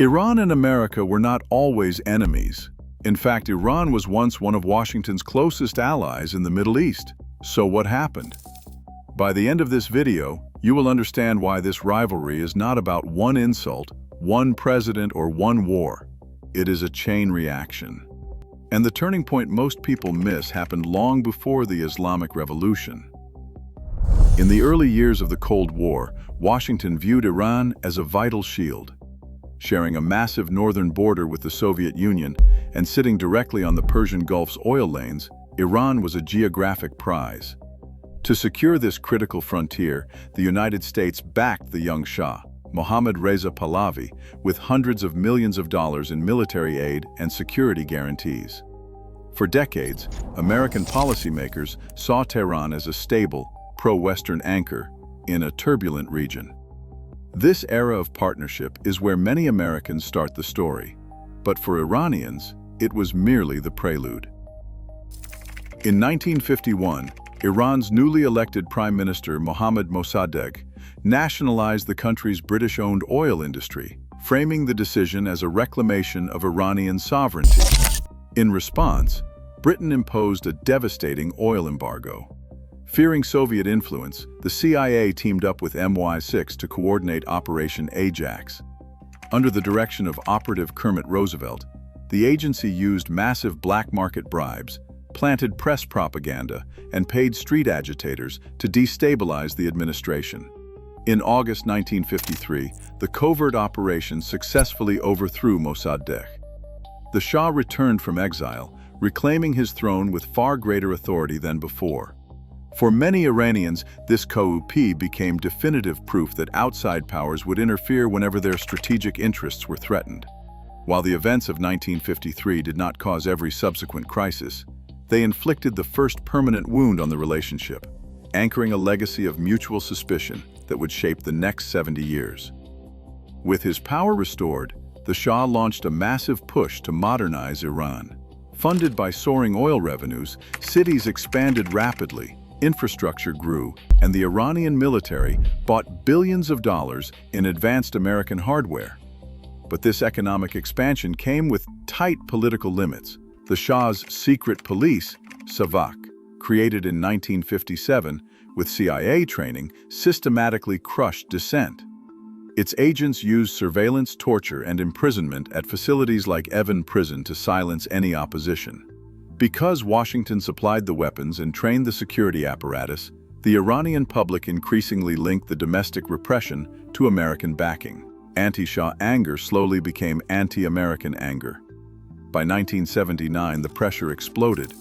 Iran and America were not always enemies. In fact, Iran was once one of Washington's closest allies in the Middle East. So what happened? By the end of this video, you will understand why this rivalry is not about one insult, one president, or one war. It is a chain reaction. And the turning point most people miss happened long before the Islamic Revolution. In the early years of the Cold War, Washington viewed Iran as a vital shield. Sharing a massive northern border with the Soviet Union and sitting directly on the Persian Gulf's oil lanes, Iran was a geographic prize. To secure this critical frontier, the United States backed the young Shah, Mohammad Reza Pahlavi, with hundreds of millions of dollars in military aid and security guarantees. For decades, American policymakers saw Tehran as a stable, pro-Western anchor in a turbulent region. This era of partnership is where many Americans start the story, but for Iranians, it was merely the prelude. In 1951, Iran's newly elected Prime Minister Mohammad Mosaddegh nationalized the country's British-owned oil industry, framing the decision as a reclamation of Iranian sovereignty. In response, Britain imposed a devastating oil embargo. Fearing Soviet influence, the CIA teamed up with MI6 to coordinate Operation Ajax. Under the direction of Operative Kermit Roosevelt, the agency used massive black market bribes, planted press propaganda, and paid street agitators to destabilize the administration. In August 1953, the covert operation successfully overthrew Mosaddegh. The Shah returned from exile, reclaiming his throne with far greater authority than before. For many Iranians, this coup became definitive proof that outside powers would interfere whenever their strategic interests were threatened. While the events of 1953 did not cause every subsequent crisis, they inflicted the first permanent wound on the relationship, anchoring a legacy of mutual suspicion that would shape the next 70 years. With his power restored, the Shah launched a massive push to modernize Iran. Funded by soaring oil revenues, cities expanded rapidly, infrastructure grew, and the Iranian military bought billions of dollars in advanced American hardware. But this economic expansion came with tight political limits. The Shah's secret police, Savak, created in 1957 with CIA training, systematically crushed dissent. Its agents used surveillance, torture, and imprisonment at facilities like Evin Prison to silence any opposition. Because Washington supplied the weapons and trained the security apparatus, the Iranian public increasingly linked the domestic repression to American backing. Anti-Shah anger slowly became anti-American anger. By 1979, the pressure exploded.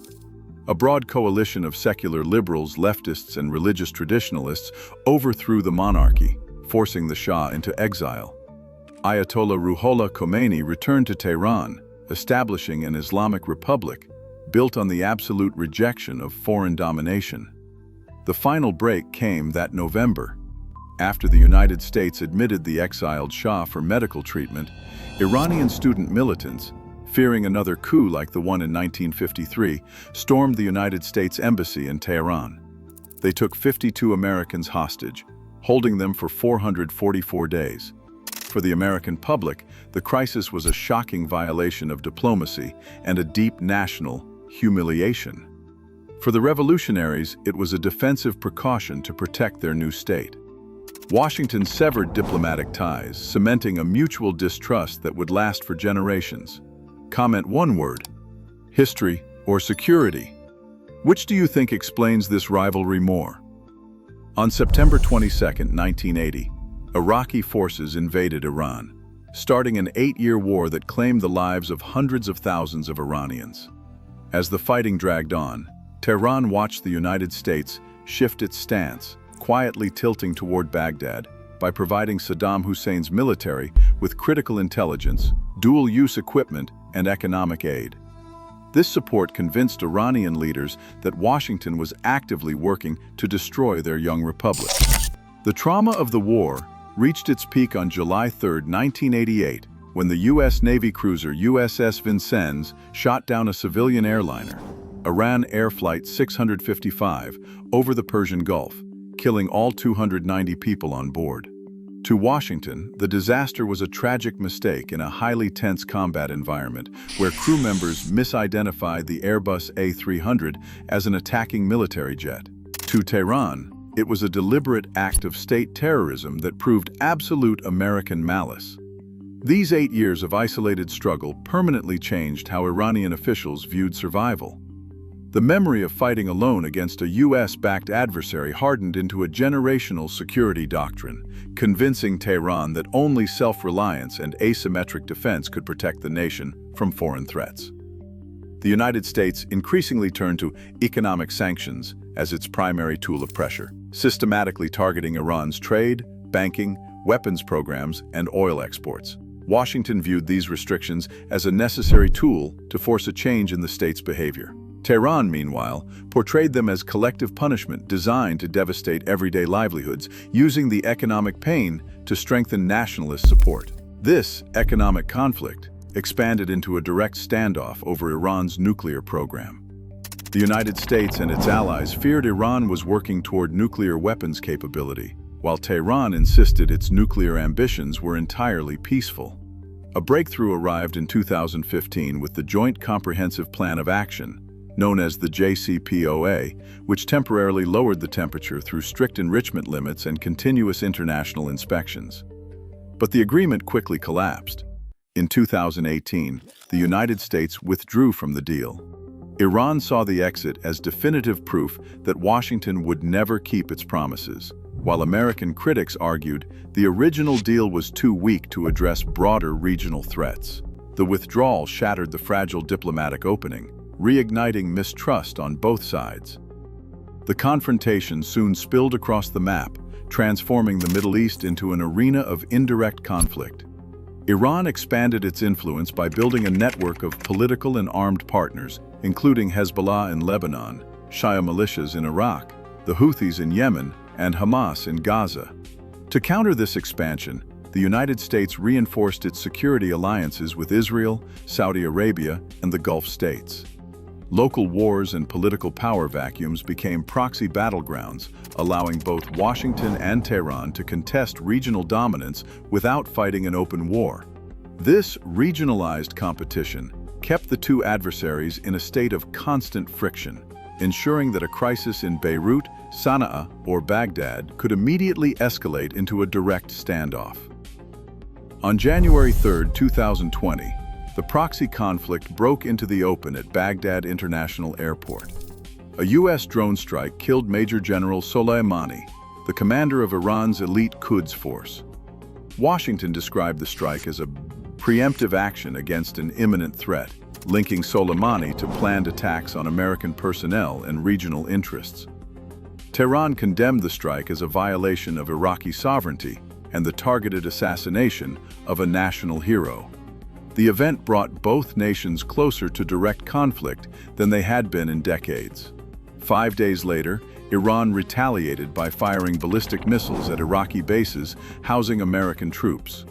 A broad coalition of secular liberals, leftists, and religious traditionalists overthrew the monarchy, forcing the Shah into exile. Ayatollah Ruhollah Khomeini returned to Tehran, establishing an Islamic Republic built on the absolute rejection of foreign domination. The final break came that November. After the United States admitted the exiled Shah for medical treatment, Iranian student militants, fearing another coup like the one in 1953, stormed the United States Embassy in Tehran. They took 52 Americans hostage, holding them for 444 days. For the American public, the crisis was a shocking violation of diplomacy and a deep national humiliation. For the revolutionaries, it was a defensive precaution to protect their new state. Washington severed diplomatic ties, cementing a mutual distrust that would last for generations. Comment one word: history or security. Which do you think explains this rivalry more? On September 22, 1980, Iraqi forces invaded Iran, starting an 8-year war that claimed the lives of hundreds of thousands of Iranians. As the fighting dragged on, Tehran watched the United States shift its stance, quietly tilting toward Baghdad by providing Saddam Hussein's military with critical intelligence, dual-use equipment, and economic aid. This support convinced Iranian leaders that Washington was actively working to destroy their young republic. The trauma of the war reached its peak on July 3, 1988, when the U.S. Navy cruiser USS Vincennes shot down a civilian airliner, Iran Air Flight 655, over the Persian Gulf, killing all 290 people on board. To Washington, the disaster was a tragic mistake in a highly tense combat environment where crew members misidentified the Airbus A300 as an attacking military jet. To Tehran, it was a deliberate act of state terrorism that proved absolute American malice. These 8 years of isolated struggle permanently changed how Iranian officials viewed survival. The memory of fighting alone against a US-backed adversary hardened into a generational security doctrine, convincing Tehran that only self-reliance and asymmetric defense could protect the nation from foreign threats. The United States increasingly turned to economic sanctions as its primary tool of pressure, systematically targeting Iran's trade, banking, weapons programs, and oil exports. Washington viewed these restrictions as a necessary tool to force a change in the state's behavior. Tehran, meanwhile, portrayed them as collective punishment designed to devastate everyday livelihoods, using the economic pain to strengthen nationalist support. This economic conflict expanded into a direct standoff over Iran's nuclear program. The United States and its allies feared Iran was working toward nuclear weapons capability, while Tehran insisted its nuclear ambitions were entirely peaceful. A breakthrough arrived in 2015 with the Joint Comprehensive Plan of Action, known as the JCPOA, which temporarily lowered the temperature through strict enrichment limits and continuous international inspections. But the agreement quickly collapsed. In 2018, the United States withdrew from the deal. Iran saw the exit as definitive proof that Washington would never keep its promises, while American critics argued the original deal was too weak to address broader regional threats. The withdrawal shattered the fragile diplomatic opening, reigniting mistrust on both sides. The confrontation soon spilled across the map, transforming the Middle East into an arena of indirect conflict. Iran expanded its influence by building a network of political and armed partners, including Hezbollah in Lebanon, Shia militias in Iraq, the Houthis in Yemen, and Hamas in Gaza. To counter this expansion, the United States reinforced its security alliances with Israel, Saudi Arabia, and the Gulf states. Local wars and political power vacuums became proxy battlegrounds, allowing both Washington and Tehran to contest regional dominance without fighting an open war. This regionalized competition kept the two adversaries in a state of constant friction, ensuring that a crisis in Beirut, Sana'a, or Baghdad could immediately escalate into a direct standoff. On January 3, 2020, the proxy conflict broke into the open at Baghdad International Airport. A U.S. drone strike killed Major General Soleimani, the commander of Iran's elite Quds force. Washington described the strike as a preemptive action against an imminent threat, linking Soleimani to planned attacks on American personnel and regional interests. Tehran condemned the strike as a violation of Iraqi sovereignty and the targeted assassination of a national hero. The event brought both nations closer to direct conflict than they had been in decades. 5 days later, Iran retaliated by firing ballistic missiles at Iraqi bases housing American troops.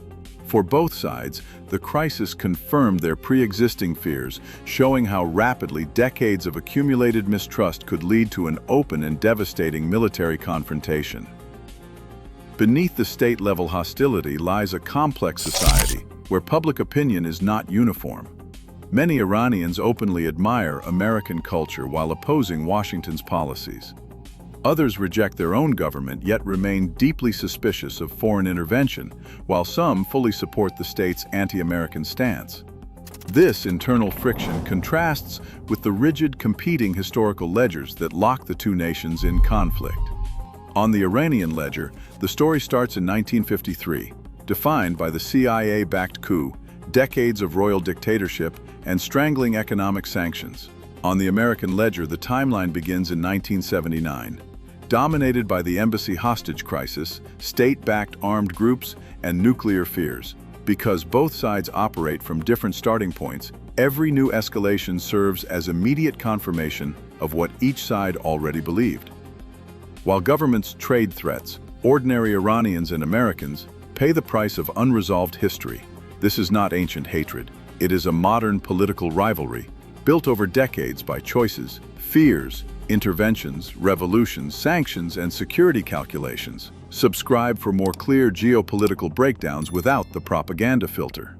For both sides, the crisis confirmed their pre-existing fears, showing how rapidly decades of accumulated mistrust could lead to an open and devastating military confrontation. Beneath the state-level hostility lies a complex society where public opinion is not uniform. Many Iranians openly admire American culture while opposing Washington's policies. Others reject their own government yet remain deeply suspicious of foreign intervention, while some fully support the state's anti-American stance. This internal friction contrasts with the rigid competing historical ledgers that lock the two nations in conflict. On the Iranian ledger, the story starts in 1953, defined by the CIA-backed coup, decades of royal dictatorship, and strangling economic sanctions. On the American ledger, the timeline begins in 1979, dominated by the embassy hostage crisis, state-backed armed groups, and nuclear fears. Because both sides operate from different starting points, every new escalation serves as immediate confirmation of what each side already believed. While governments trade threats, ordinary Iranians and Americans pay the price of unresolved history. This is not ancient hatred. It is a modern political rivalry, built over decades by choices, fears, interventions, revolutions, sanctions, and security calculations. Subscribe for more clear geopolitical breakdowns without the propaganda filter.